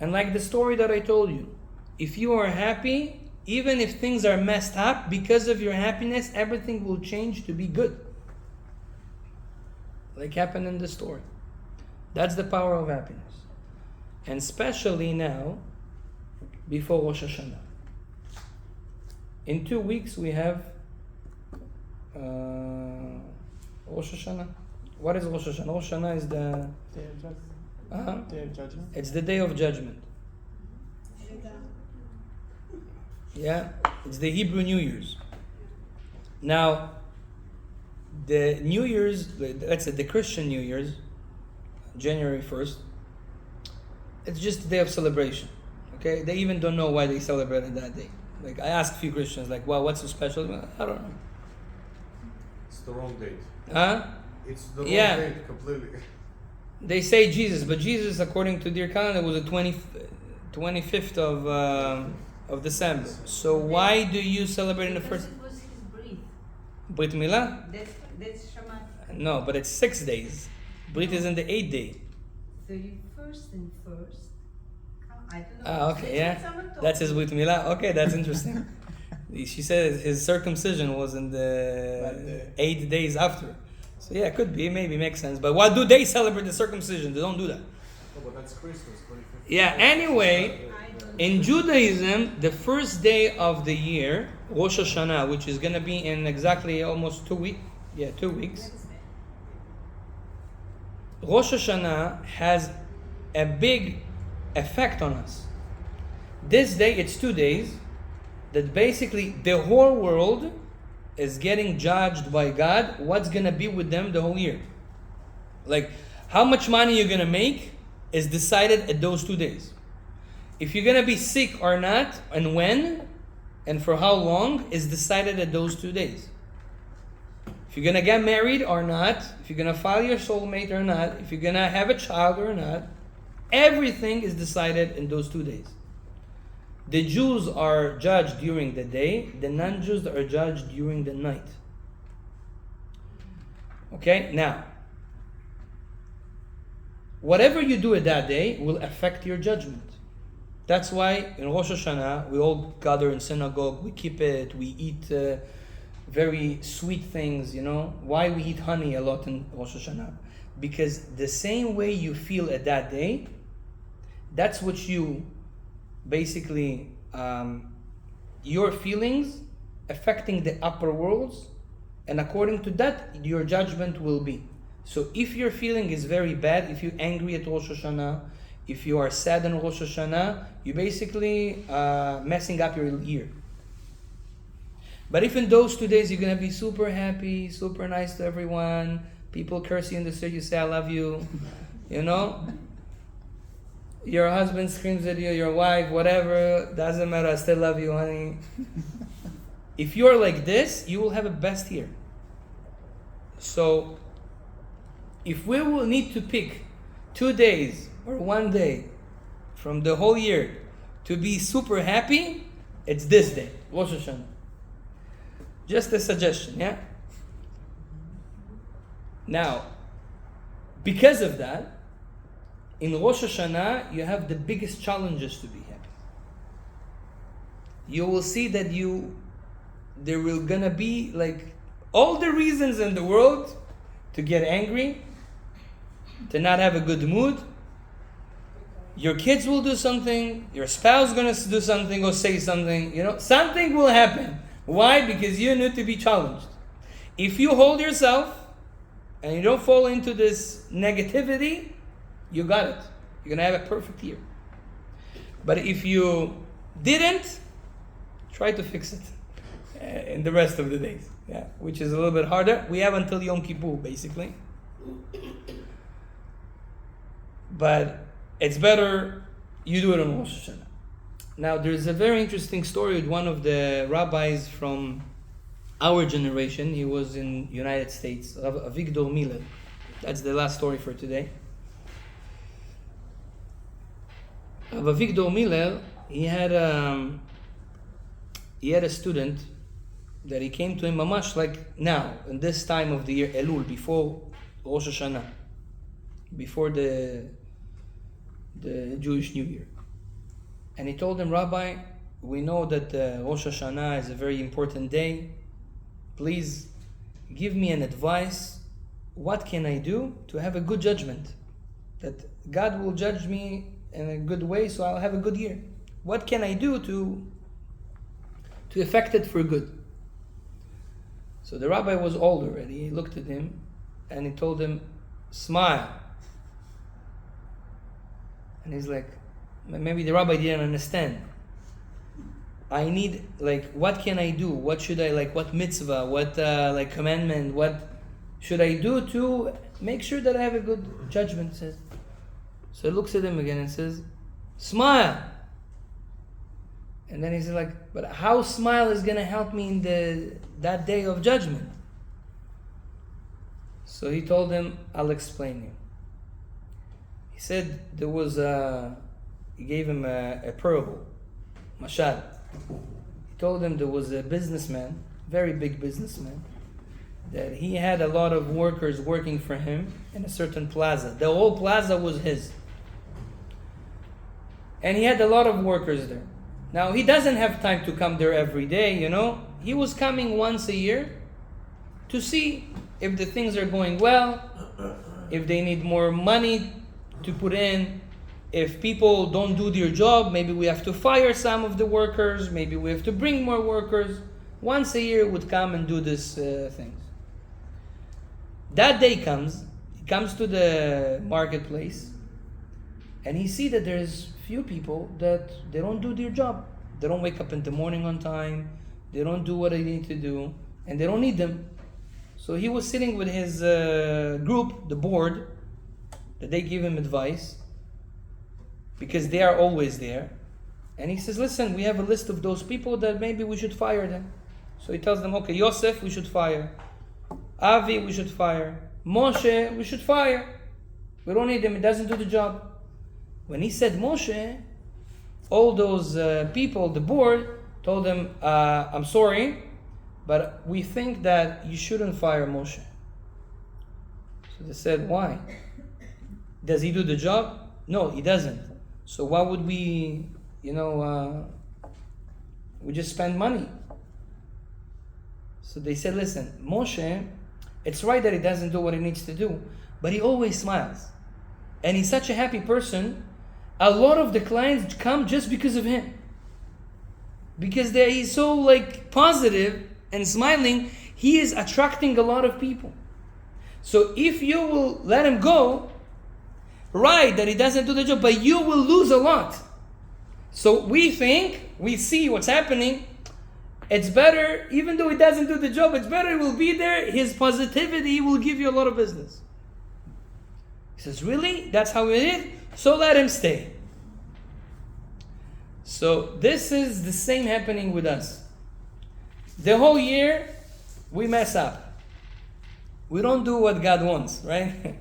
And like the story that I told you, if you are happy, even if things are messed up, because of your happiness, everything will change to be good. Like happened in the story. That's the power of happiness. And especially now, before Rosh Hashanah. In 2 weeks we have Rosh Hashanah. What is Rosh Hashanah? Rosh Hashanah is the Day of Judgment. Day of Judgment. It's the Day of Judgment. Yeah, it's the Hebrew New Year's. Now, the New Year's, let's say the Christian New Year's, January 1st, it's just a day of celebration. Okay, they even don't know why they celebrated that day. Like I asked a few Christians, like, "Wow, what's so special?" I don't know. It's the wrong date. Huh? It's the wrong date completely. They say Jesus, but Jesus, according to their calendar, was the 25th of December. So why do you celebrate in the first? Because it was his breath. Brit Milah? That's Shabbat. No, but it's 6 days. Brit is in the 8th day. 31st and 1st. I don't know. Okay, yeah. That's his Brit Milah. Okay, that's interesting. She said his circumcision was in the 8 days after. So yeah, could be, maybe makes sense. But why do they celebrate the circumcision? They don't do that. Oh, but that's Christmas, 25th. Yeah, anyway, in Judaism, the first day of the year, Rosh Hashanah, which is going to be in exactly almost 2 weeks. Yeah, 2 weeks. Rosh Hashanah has a big effect on us. This day, it's 2 days, that basically the whole world is getting judged by God what's going to be with them the whole year. Like, how much money you're going to make is decided at those 2 days. If you're going to be sick or not, and when, and for how long, is decided at those 2 days. If you're going to get married or not, if you're going to file your soulmate or not, if you're going to have a child or not, everything is decided in those 2 days. The Jews are judged during the day, the non-Jews are judged during the night. Okay, now, whatever you do at that day will affect your judgment. That's why in Rosh Hashanah, we all gather in synagogue, we keep it, we eat very sweet things, you know. Why we eat honey a lot in Rosh Hashanah? Because the same way you feel at that day, that's what you basically, your feelings affecting the upper worlds, and according to that, your judgment will be. So if your feeling is very bad, if you're angry at Rosh Hashanah, if you are sad in Rosh Hashanah, you're basically messing up your year. But if in those 2 days you're going to be super happy, super nice to everyone, people curse you in the street, you say, "I love you," you know? Your husband screams at you, your wife, whatever, doesn't matter, I still love you, honey. If you're like this, you will have a best year. So, if we will need to pick 2 days or 1 day from the whole year to be super happy, it's this day, Rosh Hashanah. Just a suggestion, yeah? Now, because of that, in Rosh Hashanah, you have the biggest challenges to be happy. You will see that there will gonna be like all the reasons in the world to get angry, to not have a good mood. Your kids will do something, your spouse is gonna do something or say something, you know, something will happen. Why? Because you need to be challenged. If you hold yourself and you don't fall into this negativity, you got it. You're going to have a perfect year. But if you didn't, try to fix it in the rest of the days. Yeah, which is a little bit harder. We have until Yom Kippur, basically. But it's better you do it on Rosh Hashanah. Now, there's a very interesting story with one of the rabbis from our generation. He was in United States, Avigdor Miller. That's the last story for today. Avigdor Miller, he had a student that he came to him much like now, in this time of the year, Elul, before Rosh Hashanah, before the Jewish New Year. And he told him, Rabbi, we know that Rosh Hashanah is a very important day. Please give me an advice. What can I do to have a good judgment? That God will judge me in a good way, so I'll have a good year. What can I do to affect it for good? So the rabbi was old already. He looked at him and he told him, smile. And he's like, maybe the rabbi didn't understand. I need, what can I do? What should I, what mitzvah? What, commandment? What should I do to make sure that I have a good judgment? Says. So he looks at him again and says, smile. And then he's like, but how smile is going to help me in that day of judgment? So he told him, I'll explain you. He said he gave him a parable, mashal. He told him there was a businessman, very big businessman, that he had a lot of workers working for him in a certain plaza. The whole plaza was his. And he had a lot of workers there. Now, he doesn't have time to come there every day, He was coming once a year to see if the things are going well, if they need more money to put in, if people don't do their job, maybe we have to fire some of the workers, maybe we have to bring more workers. Once a year would come and do these things. That day comes, he comes to the marketplace, and he sees that there's few people that they don't do their job. They don't wake up in the morning on time, they don't do what they need to do, and they don't need them. So he was sitting with his group, the board, that they give him advice, because they are always there. And he says, listen, we have a list of those people that maybe we should fire them. So he tells them, okay, Yosef, we should fire. Avi, we should fire. Moshe, we should fire. We don't need him, he doesn't do the job. When he said Moshe, all those people, the board, told him, I'm sorry, but we think that you shouldn't fire Moshe. So they said, why? Does he do the job? No, he doesn't. So why would we, we just spend money? So they said, listen, Moshe, it's right that he doesn't do what he needs to do, but he always smiles. And he's such a happy person, a lot of the clients come just because of him. Because he's so positive and smiling, he is attracting a lot of people. So if you will let him go, right, that he doesn't do the job, but you will lose a lot. So we see what's happening, it's better, even though he doesn't do the job, it's better he will be there, his positivity will give you a lot of business. He says, really? That's how it is? So let him stay. So this is the same happening with us. The whole year, we mess up. We don't do what God wants, right?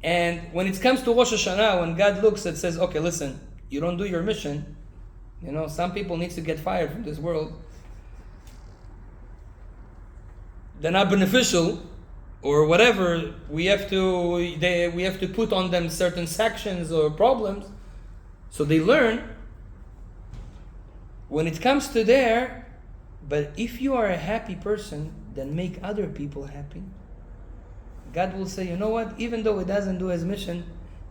And when it comes to Rosh Hashanah, when God looks and says, okay, listen, you don't do your mission, some people need to get fired from this world. They're not beneficial, or whatever. We have to put on them certain sections or problems, so they learn. When it comes to there, but if you are a happy person, then make other people happy. God will say, you know what? Even though he doesn't do his mission,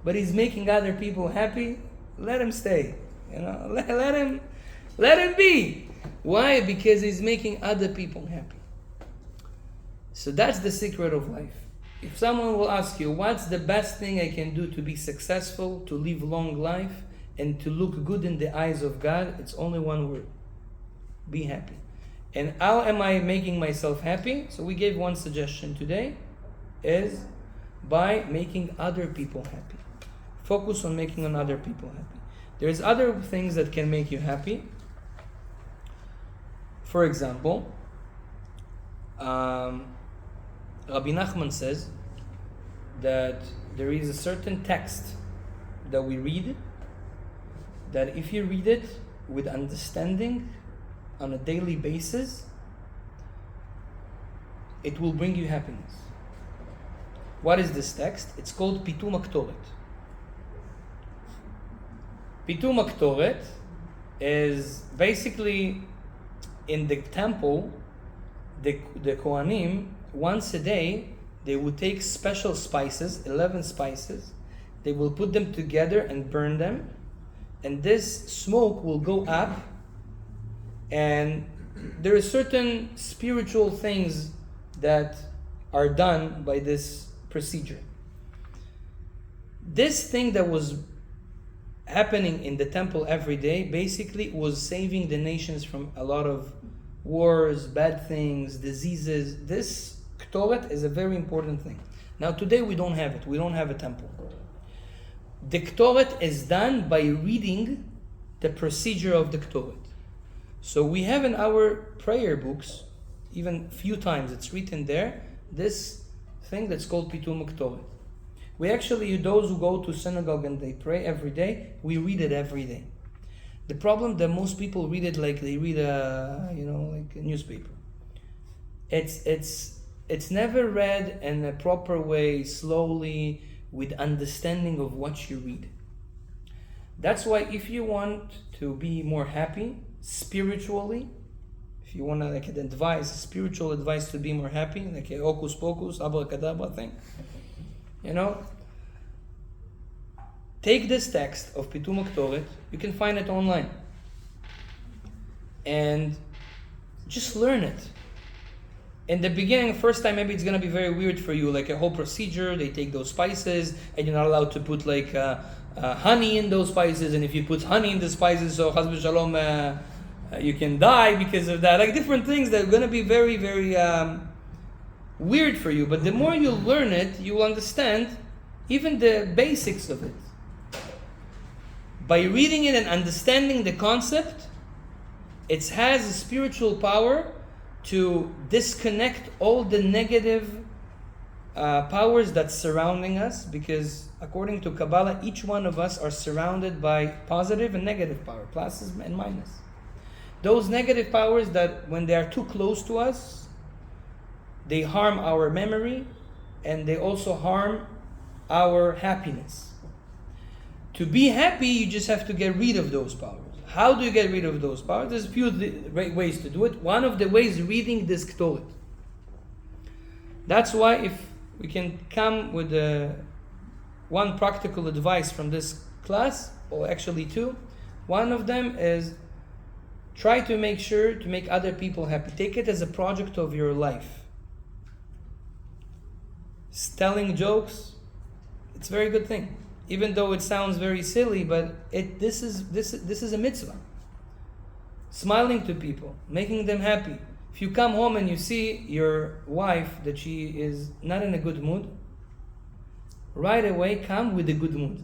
but he's making other people happy, let him stay. Let him be. Why? Because he's making other people happy. So that's the secret of life. If someone will ask you, what's the best thing I can do to be successful, to live long life, and to look good in the eyes of God, it's only one word: be happy. And how am I making myself happy? So we gave one suggestion today, is by making other people happy. Focus on making other people happy. There's other things that can make you happy. For example, Rabbi Nachman says that there is a certain text that we read, that if you read it with understanding on a daily basis, it will bring you happiness. What is this text? It's called Pitum Aktoret. Pitum Aktoret is basically in the temple, the Kohanim, once a day, they would take special spices, 11 spices, they will put them together and burn them, and this smoke will go up, and there are certain spiritual things that are done by this procedure. This thing that was happening in the temple every day basically was saving the nations from a lot of wars, bad things, diseases. This Ktoret is a very important thing. Now today we don't have it. We don't have a temple. The Ktoret is done by reading the procedure of the Ktoret. So we have in our prayer books, even few times it's written there, this thing that's called Pitum Ktoret. We actually, those who go to synagogue and they pray every day, we read it every day. The problem that most people read it like they read like a newspaper. It's never read in a proper way, slowly, with understanding of what you read. That's why if you want to be more happy spiritually, if you want to like an advice, spiritual advice to be more happy, like a hocus pocus, abracadabra thing, take this text of Pitum Aktoret, you can find it online, and just learn it. In the beginning, first time, maybe it's going to be very weird for you, like a whole procedure. They take those spices, and you're not allowed to put like honey in those spices, and if you put honey in the spices, so Chas v'Shalom, you can die because of that. Like different things that are going to be very, very weird for you. But the more you learn it, you will understand even the basics of it. By reading it and understanding the concept, it has a spiritual power to disconnect all the negative powers that's surrounding us, because according to Kabbalah, each one of us are surrounded by positive and negative power, pluses and minus. Those negative powers that when they are too close to us, they harm our memory and they also harm our happiness. To be happy, you just have to get rid of those powers. How do you get rid of those powers? There's a few ways to do it. One of the ways is reading this Ktoret. That's why if we can come with one practical advice from this class, or actually two, one of them is try to make sure to make other people happy. Take it as a project of your life. Telling jokes, it's a very good thing. Even though it sounds very silly, but this is a mitzvah. Smiling to people, making them happy. If you come home and you see your wife that she is not in a good mood, right away come with a good mood.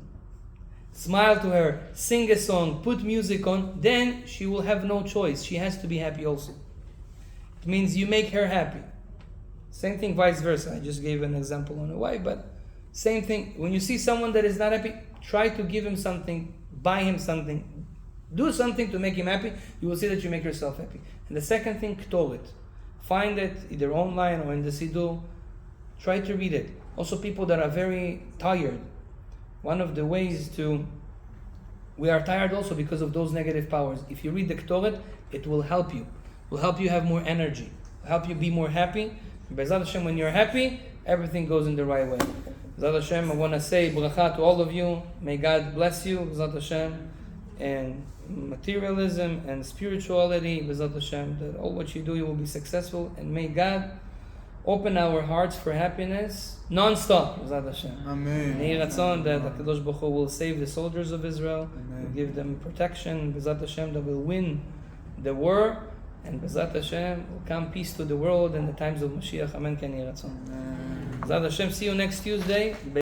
Smile to her, sing a song, put music on, then she will have no choice. She has to be happy also. It means you make her happy. Same thing vice versa. I just gave an example on a wife, but same thing. When you see someone that is not happy, try to give him something, buy him something, do something to make him happy. You will see that you make yourself happy. And the second thing, Ktoret. Find it either online or in the Siddur. Try to read it. Also people that are very tired. One of the ways we are tired also because of those negative powers. If you read the Ktoret, it will help you. It will help you have more energy. It will help you be more happy. B'ezrat Hashem, when you're happy, everything goes in the right way. B'ezrat Hashem, I want to say bracha to all of you. May God bless you, B'ezrat Hashem, and materialism and spirituality, B'ezrat Hashem, that all what you do, you will be successful, and may God open our hearts for happiness non-stop. B'ezrat Hashem. Amen. Yehi Ratzon that the Kadosh Baruch Hu will save the soldiers of Israel, Amen. will give them protection. B'ezrat Hashem that will win the war, and B'ezrat Hashem will come peace to the world in the times of Mashiach. Amen. Yehi Ratzon. B'ezrat Hashem. See you next Tuesday.